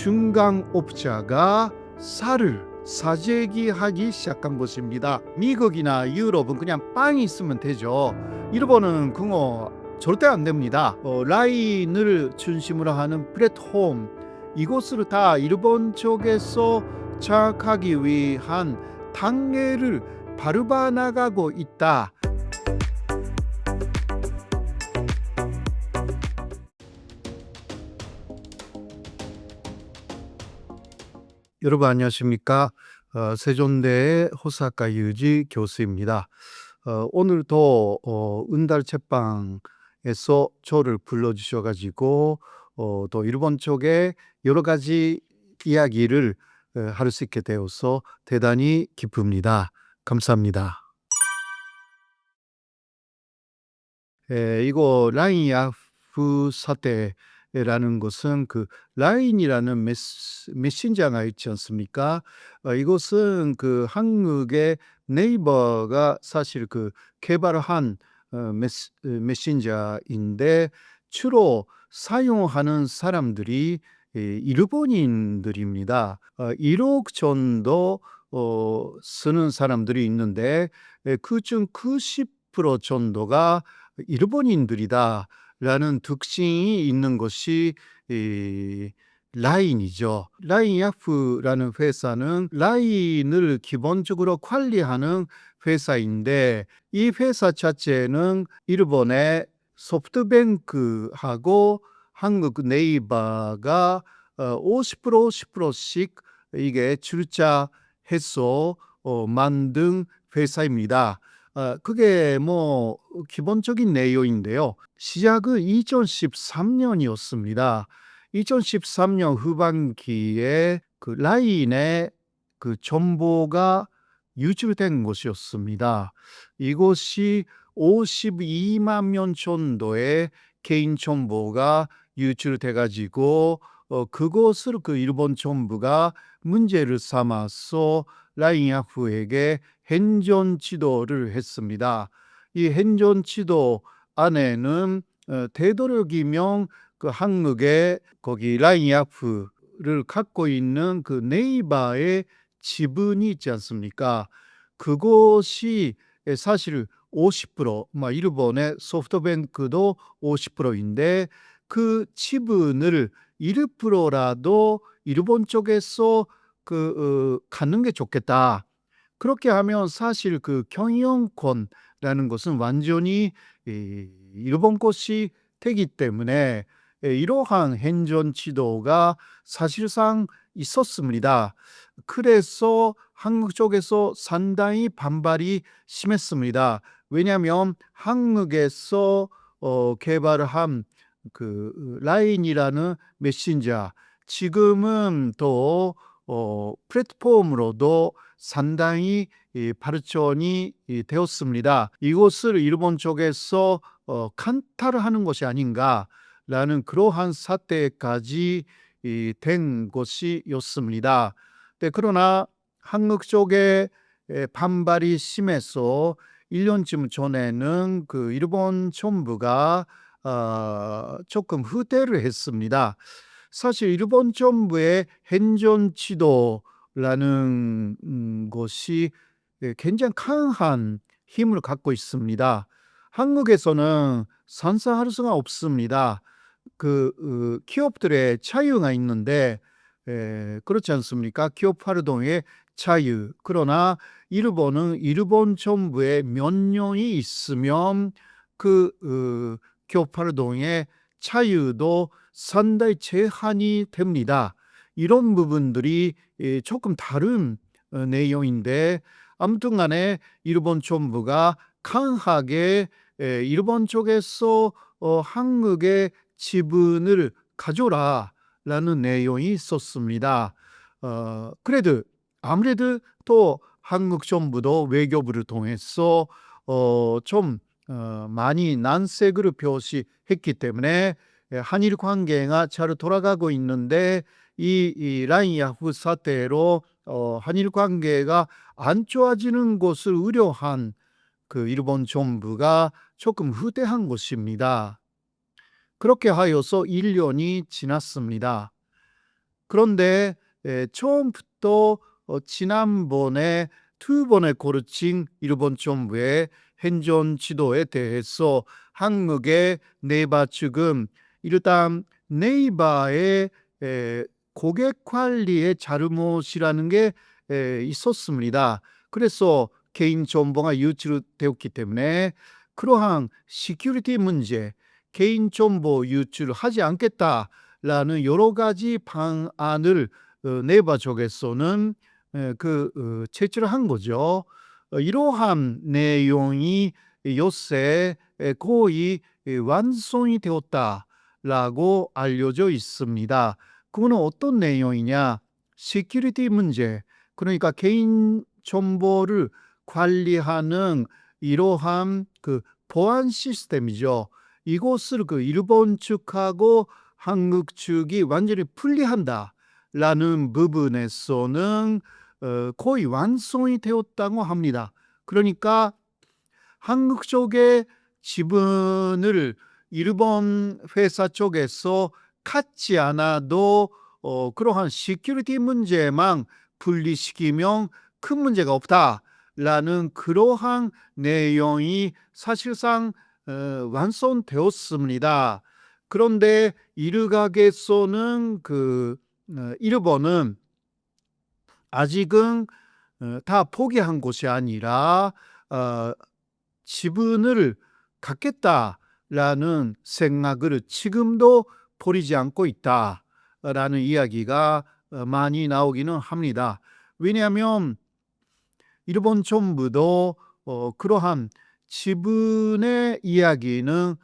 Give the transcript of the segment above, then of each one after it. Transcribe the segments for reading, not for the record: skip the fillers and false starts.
중간업자가 쌀을 사재기하기 시작한 것입니다. 미국이나 유럽은 그냥 빵이 있으면 되죠. 일본은 그거 절대 안 됩니다. 라인을 중심으로 하는 플랫폼, 이곳을 다 일본 쪽에서 장악하기 위한 단계를 밟아 나가고 있다. 여러분 안녕하십니까? 세종대의 호사카 유지 교수입니다. 오늘도 은달 책방에서 저를 불러주셔 가지고 또 일본 쪽에 여러 가지 이야기를 할 수 있게 되어서 대단히 기쁩니다. 감사합니다. 이거 라인 야후 사태라는 것은 그 라인이라는 메신저가 있지 않습니까? 이것은 그 한국의 네이버가 사실 그 개발한 메신저인데 주로 사용하는 사람들이 일본인들입니다. 1억 정도 쓰는 사람들이 있는데 그중 90% 정도가 일본인들이다라는 특징이 있는 것이 라인이죠. 라인 야프라는 회사는 라인을 기본적으로 관리하는 회사인데 이 회사 자체는 일본의 소프트뱅크하고 한국 네이버가 50% 50%씩 이게 출자해서 만든 회사입니다. 그게 뭐 기본적인 내용인데요. 시작은 2013년이었습니다. 2013년 후반기에 그 라인의 그 정보가 유출된 것이었습니다. 이것이 52만 명 정도의 개인 정보가 유출돼 가지고 그것을 그 일본 정부가 문제를 삼아서 라인 야후에게 행정 지도를 했습니다. 이 행정 지도 안에는 되도록이면 그 한국의 거기 라인 야후를 갖고 있는 그 네이버의 지분이 있지 않습니까? 그것이 사실 50%, 일본의 소프트뱅크도 50%인데 그 지분을 1%라도 일본 쪽에서 갖는 게 좋겠다. 그렇게 하면 사실 그 경영권이라는 것은 완전히 일본 것이 되기 때문에 이러한 행정 지도가 사실상 있었습니다. 그래서 한국 쪽에서 상당히 반발이 심했습니다. 왜냐하면 한국에서 개발한 그 라인이라는 메신저, 지금은 또 플랫폼으로도 상당히 발전이 되었습니다. 이것을 일본 쪽에서 간탈하는 것이 아닌가라는 그러한 사태까지 된 것이었습니다. 그러나 한국 쪽에 반발이 심해서 1년쯤 전에는 그 일본 정부가 조금 후퇴를 했습니다. 사실 일본 정부의 행정 지도라는 것이 굉장히 강한 힘을 갖고 있습니다. 한국에서는 상상할 수가 없습니다. 기업들의 자유가 있는데 그렇지 않습니까? 기업 활동의 자유. 그러나 일본은 일본 정부의 명령이 있으면 기업 활동의 자유도 상당히 제한이 됩니다. 이런 부분들이 조금 다른 내용인데 아무튼 간에 일본 정부가 강하게 일본 쪽에서 한국의 지분을 가져라라는 내용이 있었습니다. 그래도 아무래도 또 한국 정부도 외교부를 통해서 좀 많이 난색을 표시했기 때문에 한일 관계가 잘 돌아가고 있는데 이 라인 야후 사태로 한일 관계가 안 좋아지는 것을 우려한 그 일본 정부가 조금 후퇴한 것입니다. 그렇게 하여서 1년이 지났습니다. 그런데 처음부터 지난번에 두 번에 걸친 일본 정부의 행정 지도에 대해서 한국의 네이버 측은 일단 네이버의 고객 관리의 잘못이라는 게 있었습니다. 그래서 개인 정보가 유출되었기 때문에 그러한 시큐리티 문제, 개인 정보 유출을 하지 않겠다라는 여러 가지 방안을 네이버 쪽에서는 제출을 한 거죠. 이러한 내용이 요새 거의 완성이 되었다라고 알려져 있습니다. 그거는 어떤 내용이냐? 시큐리티 문제, 그러니까 개인 정보를 관리하는 이러한 보안 시스템이죠. 이것을 일본 측하고 한국 측이 완전히 분리한다라는 부분에서는 거의 완성이 되었다고 합니다. 그러니까 한국 쪽의 지분을 일본 회사 쪽에서 갖지 않아도 그러한 시큐리티 문제만 분리시키면 큰 문제가 없다라는 그러한 내용이 사실상 완성되었습니다. 그런데 일각에서는 일본은 아직은 다 포기한 것이 아니라 지분을 갖겠다라는 생각을 지금도 버리지 않고 있다라는 이야기가 많이 나오기는 합니다. 왜냐하면 일본 정부도 그러한 지분의 이야기는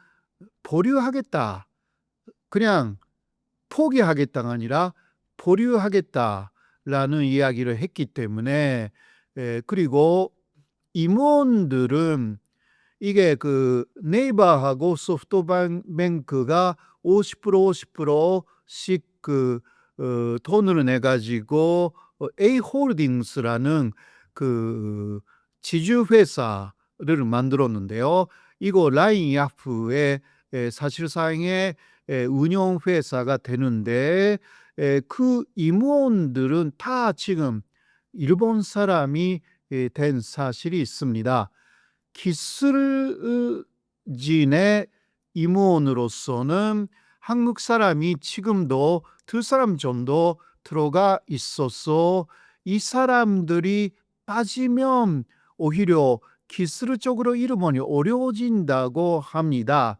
보류하겠다, 그냥 포기하겠다가 아니라 보류하겠다라는 이야기를 했기 때문에 그리고 임원들은 이게 네이버하고 소프트뱅크가 50% 50%씩 돈을 내 가지고 A홀딩스라는 지주 회사를 만들었는데요. 이거 라인 야프의 사실상의 운영 회사가 되는데 그 임원들은 다 지금 일본 사람이 된 사실이 있습니다. 기술진의 임원으로서는 한국 사람이 지금도 두 사람 정도 들어가 있어서 이 사람들이 빠지면 오히려 기술적으로 일본이 어려워진다고 합니다.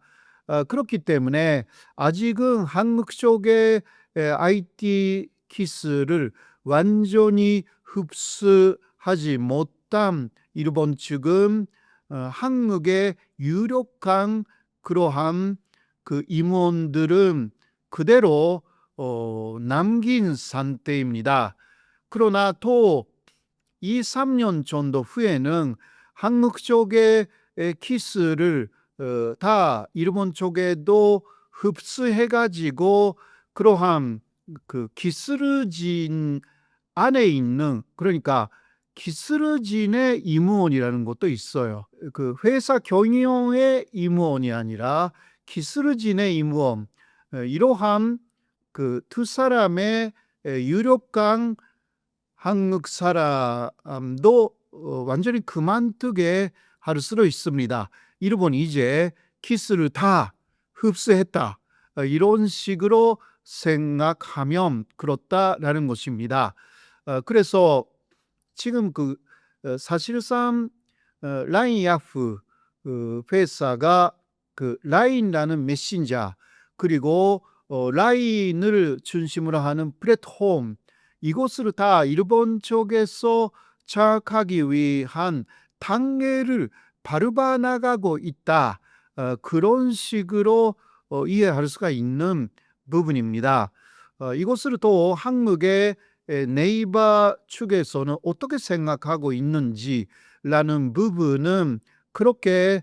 그렇기 때문에 아직은 한국 쪽의 IT 기술을 완전히 흡수하지 못한 일본 측은 한국의 유력한 그러한 임원들은 그대로 남긴 상태입니다. 그러나 또 2, 3년 정도 후에는 한국 쪽의 기술을 다 일본 쪽에도 흡수해가지고 그러한 기술진 안에 있는, 그러니까 기술진의 임원이라는 것도 있어요. 회사 경영의 임원이 아니라 기술진의 임원, 이러한 두 사람의 유력한 한국 사람도 완전히 그만두게 할 수도 있습니다. 일본이 이제 기술을 다 흡수했다, 이런 식으로 생각하면 그렇다라는 것입니다. 그래서 지금 사실상 라인 야후 회사가 라인이라는 메신저, 그리고 라인을 중심으로 하는 플랫폼, 이것을 다 일본 쪽에서 장악하기 위한 단계를 밟아 나가고 있다, 그런 식으로 이해할 수가 있는 부분입니다. 이것을 또 한국의 네이버 측에서는 어떻게 생각하고 있는지라는 부분은 그렇게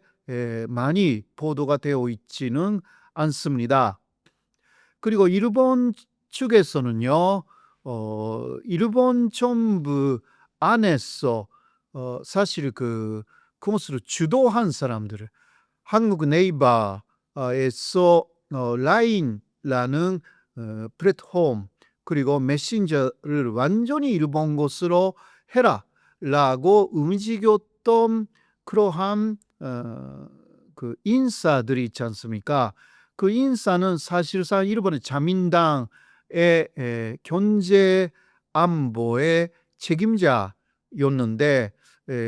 많이 보도가 되어 있지는 않습니다. 그리고 일본 측에서는요, 일본 정부 안에서 사실 그것을 주도한 사람들을 한국 네이버에서 라인이라는 플랫폼, 그리고 메신저를 완전히 일본 것으로 해라라고 움직였던 그러한 그 인사들이 있지 않습니까? 그 인사는 사실상 일본의 자민당의 경제 안보의 책임자였는데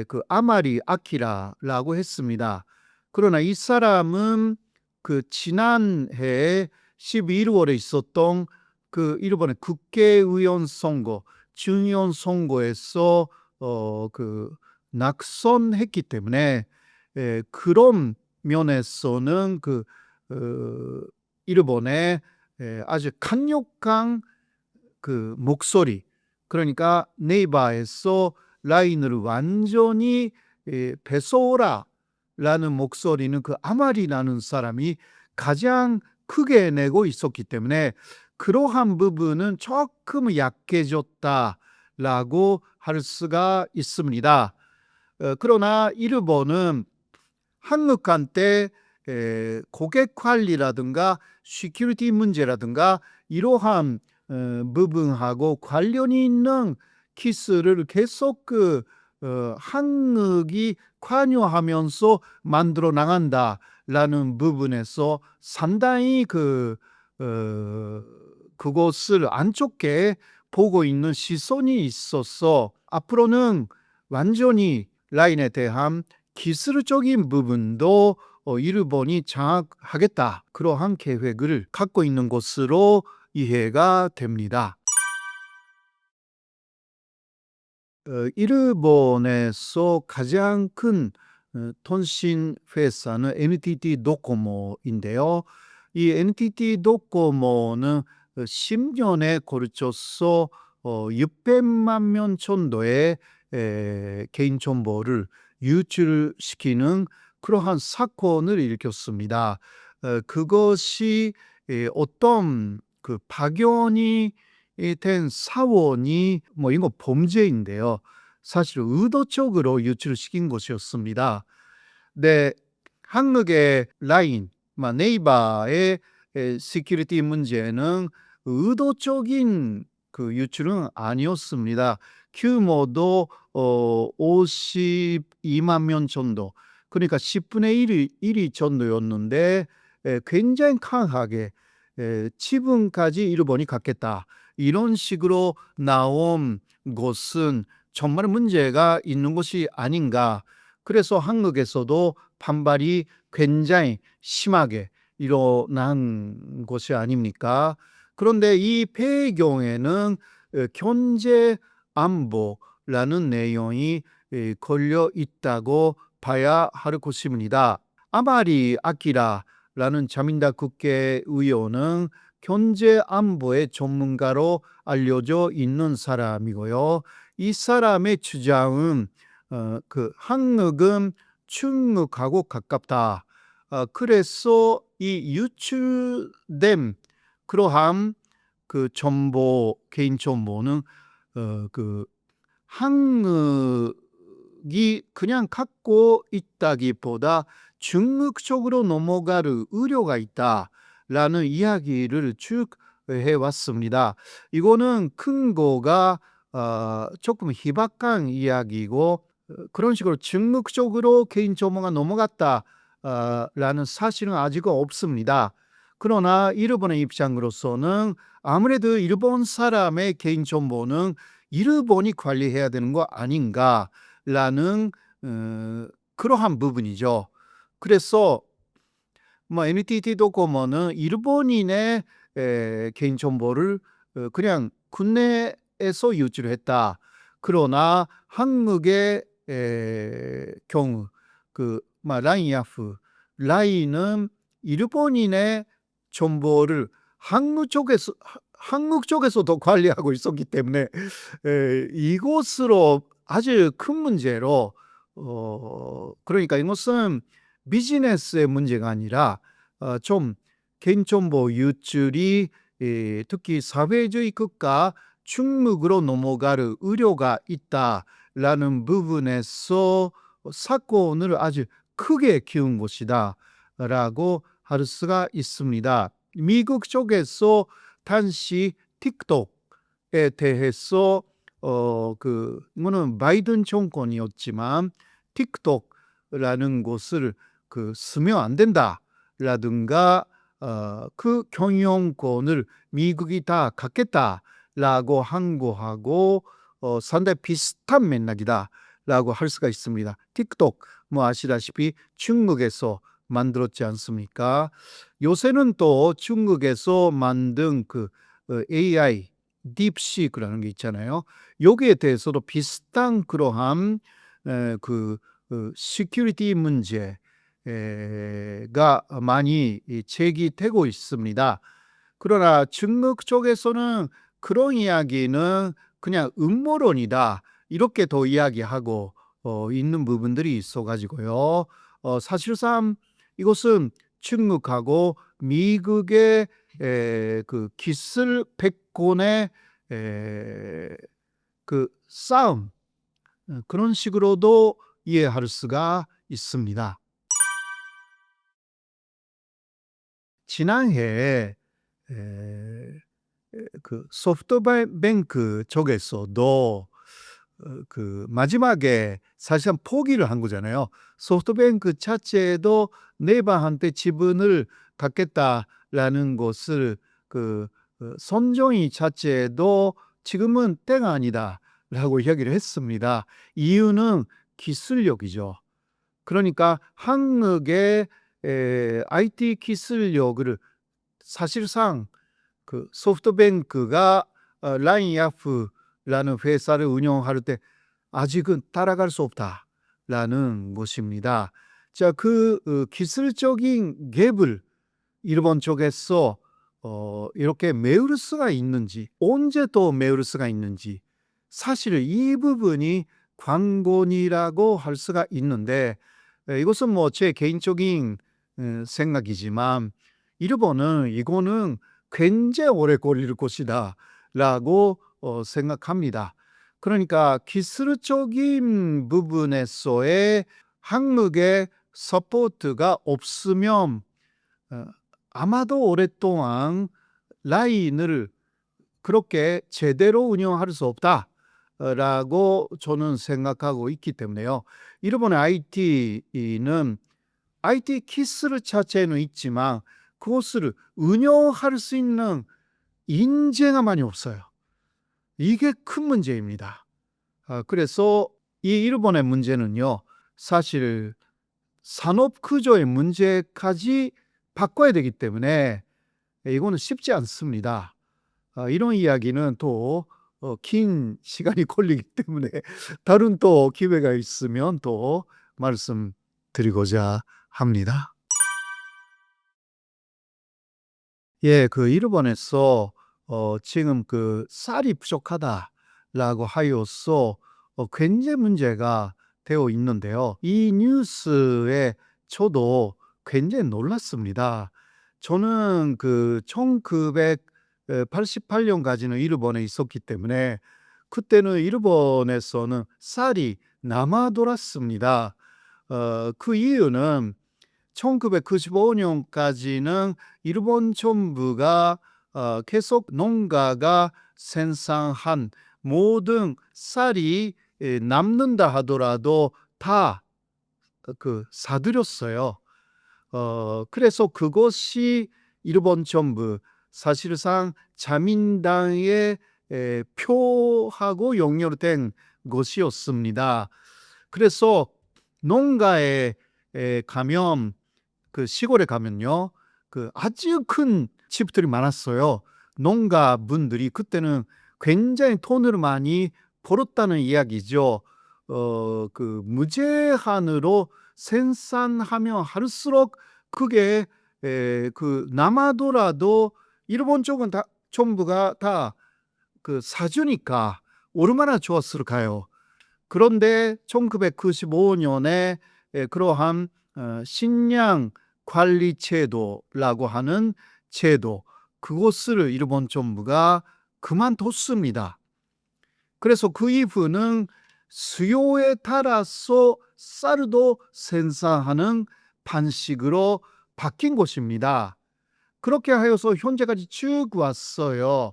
그 아마리 아키라라고 했습니다. 그러나 이 사람은 그 지난해 11월에 있었던 그 일본의 국회의원 선거, 중의원 선거에서 그 낙선했기 때문에 그런 면에서는 그 일본의 아주 강력한 그 목소리, 그러니까 네이버에서 라인을 완전히 배소라라는 목소리는 그 아마리라는 사람이 가장 크게 내고 있었기 때문에 그러한 부분은 조금 약해졌다라고 할 수가 있습니다. 그러나 일본은 한국한테 고객 관리라든가 시큐리티 문제라든가 이러한 부분하고 관련이 있는 기술을 계속 한국이 관여하면서 만들어 나간다라는 부분에서 상당히 그것을 안 좋게 보고 있는 시선이 있어서 앞으로는 완전히 라인에 대한 기술적인 부분도 일본이 장악하겠다, 그러한 계획을 갖고 있는 것으로 이해가 됩니다. 일본에서 가장 큰 통신 회사는 NTT 도코모인데요. 이 NTT 도코모는 10년에 걸쳐서 600만 명 정도의 개인정보를 유출시키는 그러한 사건을 일으켰습니다. 그것이 어떤 그 박연이 된 사원이 이거 범죄인데요. 사실 의도적으로 유출시킨 것이었습니다. 네, 한국의 라인, 네이버의 시큐리티 문제는 의도적인 그 유출은 아니었습니다. 규모도 52만 명 정도, 그러니까 10분의 1이 정도였는데 굉장히 강하게 지분까지 일본이 갖겠다, 이런 식으로 나온 것은 정말 문제가 있는 것이 아닌가. 그래서 한국에서도 반발이 굉장히 심하게 일어난 것이 아닙니까? 그런데 이 배경에는 경제 안보라는 내용이 걸려 있다고 봐야 할 것입니다. 아마리 아키라라는 자민당 국회의원은 경제 안보의 전문가로 알려져 있는 사람이고요. 이 사람의 주장은 그 한국은 중국하고 가깝다. 그래서 이 유출된 그러한 그 정보, 개인 정보는 그 한국이 그냥 갖고 있다기보다 중국 쪽으로 넘어갈 우려가 있다라는 이야기를 쭉 해왔습니다. 이거는 근거가 조금 희박한 이야기고, 그런 식으로 중국 쪽으로 개인정보가 넘어갔다라는 사실은 아직 없습니다. 그러나 일본의 입장으로서는 아무래도 일본 사람의 개인정보는 일본이 관리해야 되는 거 아닌가라는 그러한 부분이죠. 그래서 NTT 도코모는 일본인의 개인정보를 그냥 국내에서 유출을 했다. 그러나 한국의 경우 라인 야후, 라인은 일본인의 정보를 한국 쪽에서도 관리하고 있었기 때문에 이것으로 아주 큰 문제로 그러니까 이것은 비즈니스의 문제가 아니라 좀 개인정보 유출이 특히 사회주의 국가 중국으로 넘어갈 우려가 있다라는 부분에서 사건을 아주 크게 키운 것이다 라고 할 수가 있습니다. 미국 쪽에서 당시 틱톡, 대해서 이거는 바이든 정권이었지만 틱톡라는 것을 쓰면 안 된다라든가 그 경영권을 미국이 다 갖겠다라고 한 거하고 상당히 비슷한 맥락이다라고 할 수가 있습니다. 틱톡 아시다시피 중국에서 만들었지 않습니까? 요새는 또 중국에서 만든 AI 딥시크라는 게 있잖아요. 여기에 대해서도 비슷한 그러한 시큐리티 문제가 많이 제기되고 있습니다. 그러나 중국 쪽에서는 그런 이야기는 그냥 음모론이다 이렇게 더 이야기하고 있는 부분들이 있어가지고요. 사실상 이것은 중국하고 미국의 기술 패권의 싸움 그런 식으로도 이해할 수가 있습니다. 지난해 소프트뱅크 쪽에서도 마지막에 사실상 포기를 한 거잖아요. 소프트뱅크 자체도 네바한테 지분을 갖겠다라는 것을 선정이 자체도 지금은 때가 아니다라고 이야기를 했습니다. 이유는 기술력이죠. 그러니까 한국의 IT 기술력을 사실상 소프트뱅크가 라인야프라는 회사를 운영할 때 아직은 따라갈 수 없다라는 것입니다. 자, 기술적인 갭을 일본 쪽에서 이렇게 메울 수가 있는지, 언제 또 메울 수가 있는지, 사실 이 부분이 관건이라고 할 수가 있는데, 이것은 제 개인적인 생각이지만 일본은 이거는 굉장히 오래 걸릴 것이다 라고 생각합니다. 그러니까 기술적인 부분에서의 한국의 서포트가 없으면 아마도 오랫동안 라인을 그렇게 제대로 운영할 수 없다라고 저는 생각하고 있기 때문에요. 일본의 IT는 IT 기술 자체는 있지만 그것을 운영할 수 있는 인재가 많이 없어요. 이게 큰 문제입니다. 그래서 이 일본의 문제는요, 사실 산업 구조의 문제까지 바꿔야 되기 때문에 이거는 쉽지 않습니다. 이런 이야기는 또 긴 시간이 걸리기 때문에 다른 또 기회가 있으면 또 말씀드리고자 합니다. 예, 일본에서 지금 쌀이 부족하다라고 하여서 굉장히 문제가 되어 있는데요. 이 뉴스에 저도 굉장히 놀랐습니다. 저는 1988년까지는 일본에 있었기 때문에 그때는 일본에서는 쌀이 남아돌았습니다. 그 이유는 1995년까지는 일본 정부가 계속 농가가 생산한 모든 쌀이 남는다 하더라도 다 사들였어요. 그래서 그것이 일본 정부 사실상 자민당의 표하고 연결된 것이었습니다. 그래서 농가에 가면 시골에 가면요, 아주 큰 집들이 많았어요. 농가분들이 그때는 굉장히 돈을 많이 벌었다는 이야기죠. 무제한으로 생산하면 할수록 그게 남아도라도 일본 쪽은 다 정부가 다 사주니까 얼마나 좋았을까요? 그런데 1995년에 그러한 식량 관리 제도라고 하는 제도, 그것을 일본 정부가 그만뒀습니다. 그래서 그 이후는 수요에 따라서 쌀도 생산하는 방식으로 바뀐 것입니다. 그렇게 하여서 현재까지 쭉 왔어요.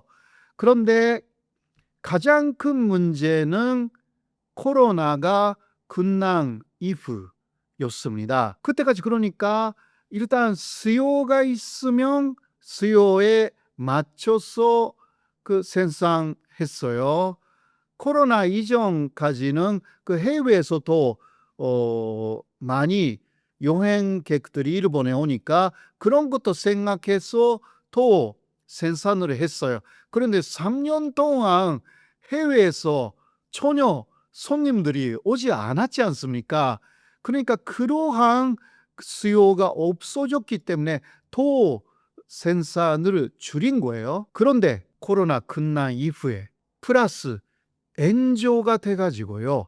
그런데 가장 큰 문제는 코로나가 끝난 이후였습니다. 그때까지 그러니까 일단 수요가 있으면 수요에 맞춰서 생산했어요. 코로나 이전까지는 해외에서도 많이 여행객들이 일본에 오니까 그런 것도 생각해서 또 생산을 했어요. 그런데 3년 동안 해외에서 전혀 손님들이 오지 않았지 않습니까? 그러니까 그러한 수요가 없어졌기 때문에 더 생산을 줄인 거예요. 그런데 코로나 끝난 이후에 플러스 엔조가 돼가지고요.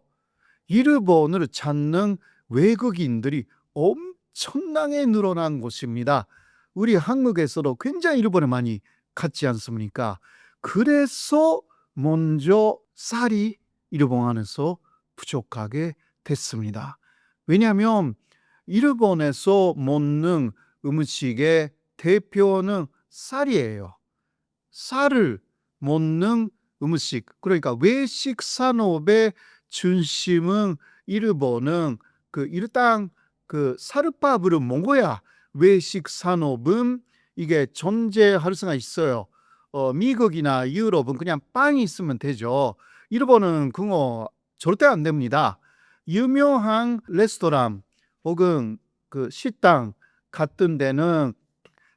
일본을 찾는 외국인들이 엄청나게 늘어난 곳입니다. 우리 한국에서도 굉장히 일본에 많이 갔지 않습니까? 그래서 먼저 쌀이 일본 안에서 부족하게 됐습니다. 왜냐하면 일본에서 먹는 음식의 대표는 쌀이에요. 쌀을 먹는 음식, 그러니까 외식 산업의 중심은 일본은 일단 쌀밥을 먹어야 외식 산업은 이게 존재할 수가 있어요. 미국이나 유럽은 그냥 빵이 있으면 되죠. 일본은 그거 절대 안 됩니다. 유명한 레스토랑 혹은 식당 같은 데는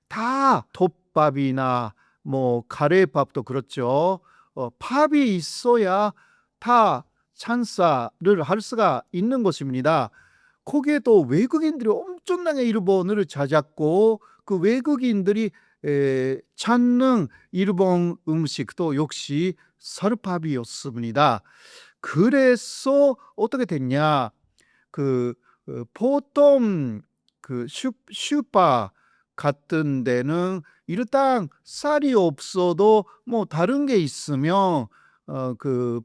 다 덮밥이나 뭐 카레밥도 그렇죠. 밥이 있어야 다 찬사를 할 수가 있는 것입니다. 거기에도 외국인들이 엄청나게 일본을 찾았고 그 외국인들이 찾는 일본 음식도 역시 쌀밥이었습니다. 그래서 어떻게 됐냐? 보통 슈퍼 같은 데는 일단 쌀이 없어도 뭐 다른 게 있으면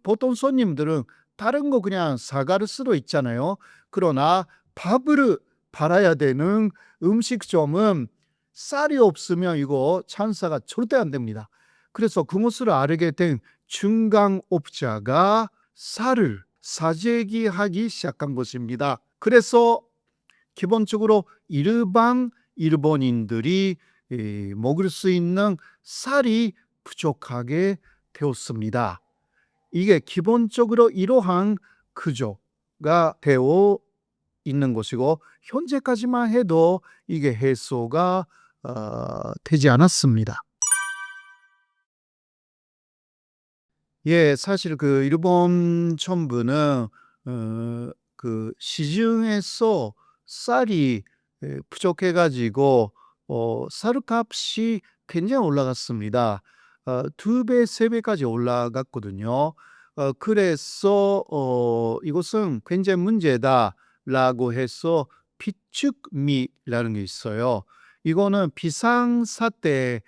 보통 손님들은 다른 거 그냥 사갈 수도 있잖아요. 그러나 밥을 팔아야 되는 음식점은 쌀이 없으면 이거 찬사가 절대 안 됩니다. 그래서 그것을 알게 된 중간업자가 쌀을 사재기하기 시작한 것입니다. 그래서 기본적으로 일반 일본인들이 먹을 수 있는 쌀이 부족하게 되었습니다. 이게 기본적으로 이러한 구조가 되어 있는 것이고 현재까지만 해도 이게 해소가 되지 않았습니다. 예, 사실 일본 정부는 시중에서 쌀이 부족해 가지고 쌀값이 굉장히 올라갔습니다. 2배, 3배까지 올라갔거든요. 그래서 이것은 굉장히 문제다라고 해서 비축미라는 게 있어요. 이거는 비상사태에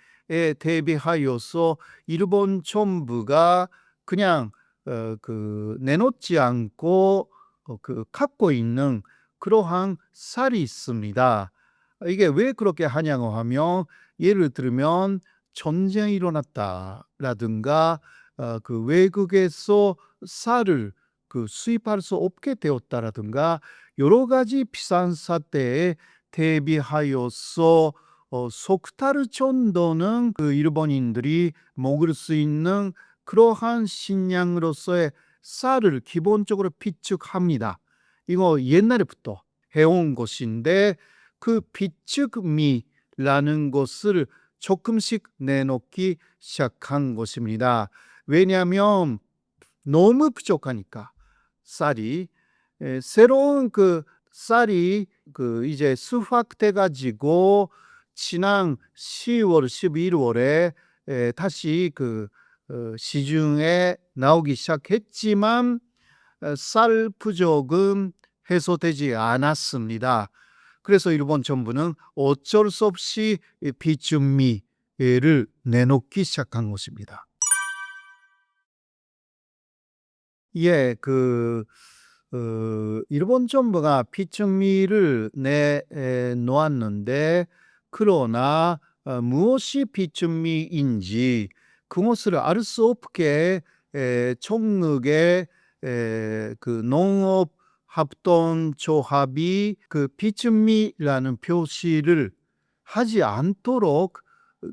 대비하여서 일본 정부가 그냥 내놓지 않고 갖고 있는 그러한 쌀이 있습니다. 이게 왜 그렇게 하냐고 하면 예를 들면 전쟁이 일어났다라든가 외국에서 쌀을 수입할 수 없게 되었다라든가 여러 가지 비상사태에 대비하여서 석 달 정도는 일본인들이 먹을 수 있는 그러한 식량으로서의 쌀을 기본적으로 비축합니다. 이거 옛날부터 해온 것인데 비축미라는 것을 조금씩 내놓기 시작한 것입니다. 왜냐하면 너무 부족하니까 쌀이 새로운 쌀이 이제 수확돼 가지고 지난 10월, 11월에 다시 시중에 나오기 시작했지만 쌀 부족은 해소되지 않았습니다. 그래서 일본 정부는 어쩔 수 없이 비축미를 내놓기 시작한 것입니다. 예, 일본 정부가 비축미를 내놓았는데 그러나 무엇이 비축미인지 그것을 알 수 없게 총무의 그 농업합동조합이 그 비준미라는 표시를 하지 않도록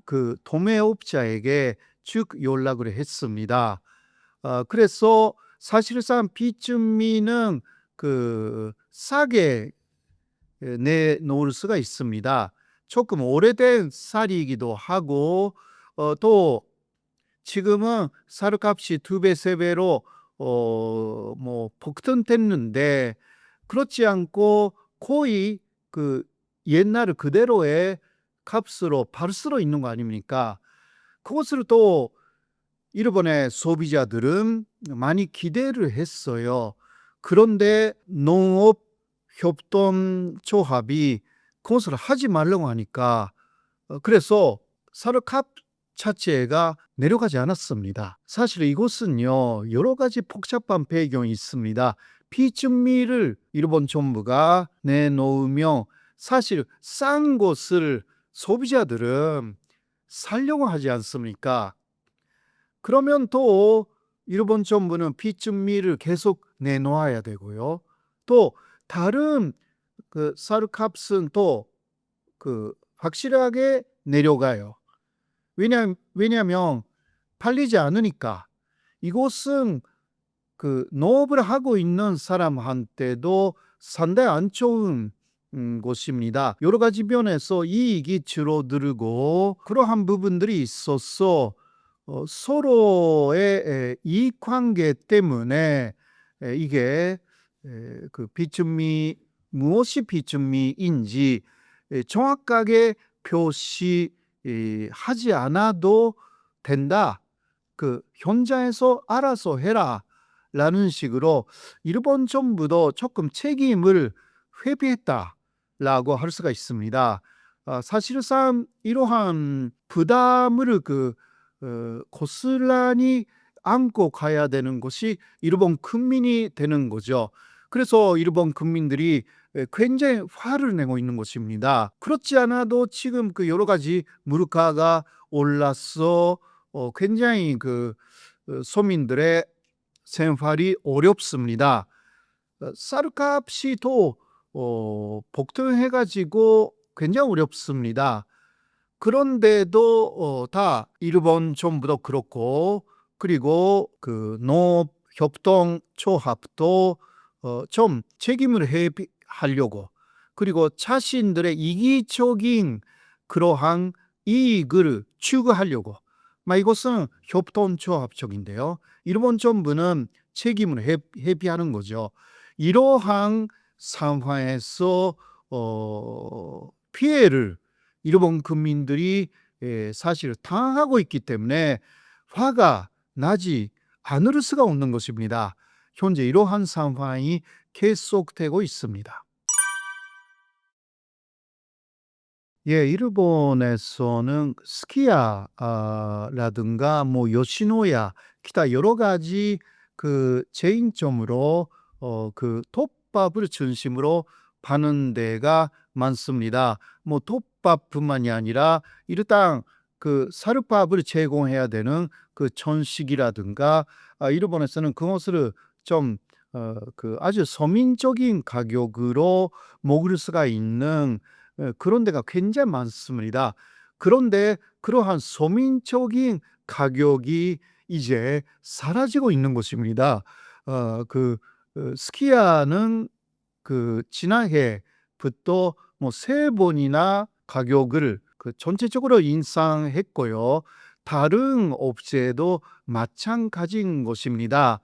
그 도매업자에게 쭉 연락을 했습니다. 그래서 사실상 비준미는 그 싸게 내놓을 수가 있습니다. 조금 오래된 쌀이기도 하고 또 지금은 쌀값이 2배, 3배로 뭐 폭등됐는데 그렇지 않고 거의 그 옛날 그대로의 값으로 팔 수도 있는 거 아닙니까? 그것을 또 일본의 소비자들은 많이 기대를 했어요. 그런데 농업협동조합이 그것을 하지 말라고 하니까 그래서 쌀값 자체가 내려가지 않았습니다. 사실 이것은요, 여러 가지 복잡한 배경이 있습니다. 비준미를 일본 정부가 내놓으면 사실 싼 것을 소비자들은 살려고 하지 않습니까? 그러면 또 일본 정부는 비준미를 계속 내놓아야 되고요. 또 다른 그 쌀값은 또 그 확실하게 내려가요. 왜냐하면 팔리지 않으니까. 이것은 그 농업을 하고 있는 사람한테도 상당히 안 좋은 것입니다. 여러 가지 면에서 이익이 줄어들고 그러한 부분들이 있어서 서로의 이익관계 때문에 이게 그 비준미 무엇이 비준미인지 정확하게 표시하지 않아도 된다. 그 현장에서 알아서 해라라는 식으로 일본 정부도 조금 책임을 회피했다라고 할 수가 있습니다. 사실상 이러한 부담을 고스란히 안고 가야 되는 것이 일본 국민이 되는 거죠. 그래서 일본 국민들이 굉장히 화를 내고 있는 것입니다. 그렇지 않아도 지금 그 여러 가지 물가가 올라서 굉장히 서민들의 생활이 어렵습니다. 쌀값이 또 폭등해가지고 굉장히 어렵습니다. 그런데도 다 일본 정부도 그렇고 그리고 그 농업협동조합도 좀 책임을 회피하려고 그리고 자신들의 이기적인 그러한 이익을 추구하려고 이것은 협동조합적인데요. 일본 정부는 책임을 회피하는 거죠. 이러한 상황에서 피해를 일본 국민들이 사실 당하고 있기 때문에 화가 나지 않을 수가 없는 것입니다. 현재 이러한 상황이 계속되고 있습니다. 예, 일본에서는 스키야라든가 뭐 요시노야 기타 여러 가지 그 체인점으로 그 톱밥을 중심으로 파는 데가 많습니다. 뭐 톱밥뿐만이 아니라 일단 그 사르밥을 제공해야 되는 그 전식이라든가 일본에서는 그것을 좀 그 아주 서민적인 가격으로 먹을 수가 있는 그런 데가 굉장히 많습니다. 그런데 그러한 서민적인 가격이 이제 사라지고 있는 것입니다. 스키야는 그 지난해부터 뭐 3번이나 가격을 전체적으로 인상했고요. 다른 업체도 마찬가지인 것입니다.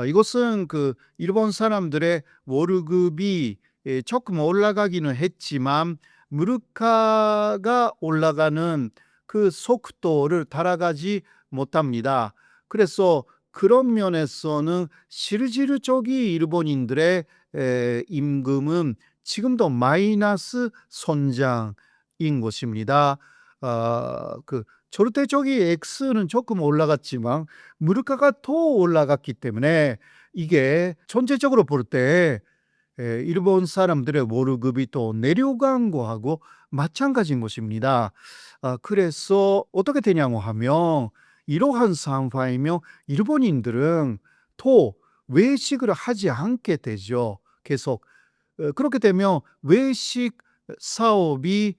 이것은 그 일본 사람들의 월급이 조금 올라가기는 했지만 물가가 올라가는 그 속도를 따라가지 못합니다. 그래서 그런 면에서는 실질적인 일본인들의 임금은 지금도 마이너스 성장인 것입니다. 절대적인 X는 조금 올라갔지만 물가가 더 올라갔기 때문에 이게 전체적으로 볼 때 일본 사람들의 월급이 또 내려간 거하고 마찬가지인 것입니다. 그래서 어떻게 되냐고 하면 이러한 상황이면 일본인들은 또 외식을 하지 않게 되죠. 계속. 그렇게 되면 외식 사업이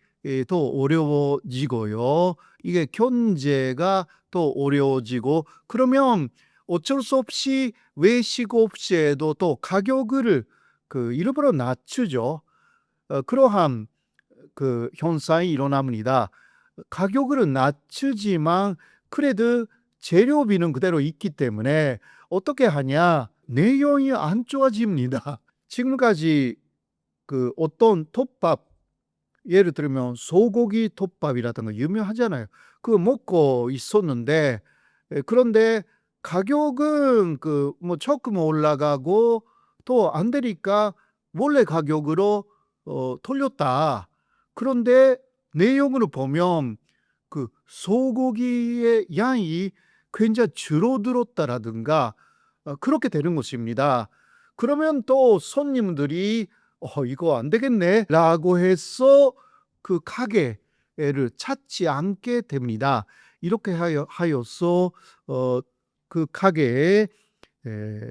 더 어려워지고요. 이게 경제가 더 어려워지고, 그러면 어쩔 수 없이 외식업체도 또 가격을 일부러 낮추죠. 그러한 현상이 일어납니다. 가격을 낮추지만 그래도 재료비는 그대로 있기 때문에 어떻게 하냐? 내용이 안 좋아집니다. 지금까지 어떤 톱밥, 예를 들면 소고기 톱밥이라든가 유명하잖아요. 그거 먹고 있었는데, 그런데 가격은 조금 올라가고 또 안 되니까 원래 가격으로 돌렸다. 그런데 내용을 보면 소고기의 양이 굉장히 줄어들었다라든가 그렇게 되는 것입니다. 그러면 또 손님들이 이거 안 되겠네 라고 해서 가게를 찾지 않게 됩니다. 이렇게 하여서 가게의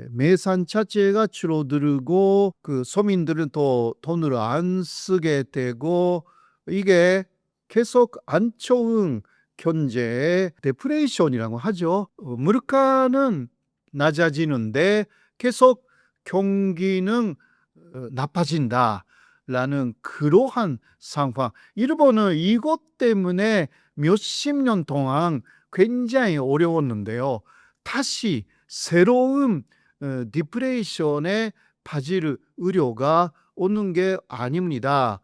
매산 자체가 줄어들고 서민들은 또 돈을 안 쓰게 되고, 이게 계속 안 좋은 경제의 데프레이션이라고 하죠. 물가는 낮아지는데 계속 경기는 나빠진다라는 그러한 상황. 일본은 이것 때문에 몇십 년 동안 굉장히 어려웠는데요. 다시 새로운 디프레이션에 빠질 우려가 오는 게 아닙니다.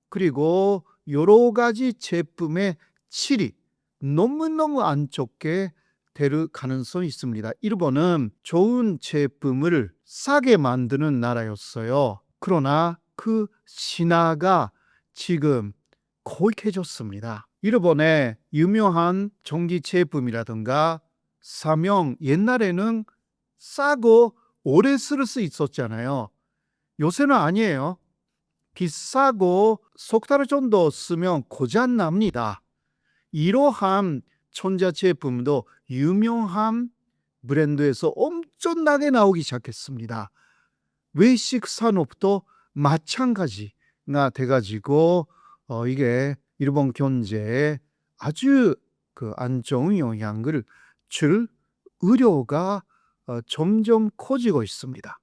그리고 여러 가지 제품의 질이 너무너무 안 좋게 될 가능성이 있습니다. 일본은 좋은 제품을 싸게 만드는 나라였어요. 그러나 그 신화가 지금 고익해졌습니다. 일본의 유명한 전기 제품이라든가 사명, 옛날에는 싸고 오래 쓸 수 있었잖아요. 요새는 아니에요. 비싸고 석 달 정도 쓰면 고장 납니다. 이러한 전자제품도 유명한 브랜드에서 엄청나게 나오기 시작했습니다. 외식 산업도 마찬가지가 돼가지고 이게 일본 경제에 아주 안 좋은 영향을 줄 우려가 점점 커지고 있습니다.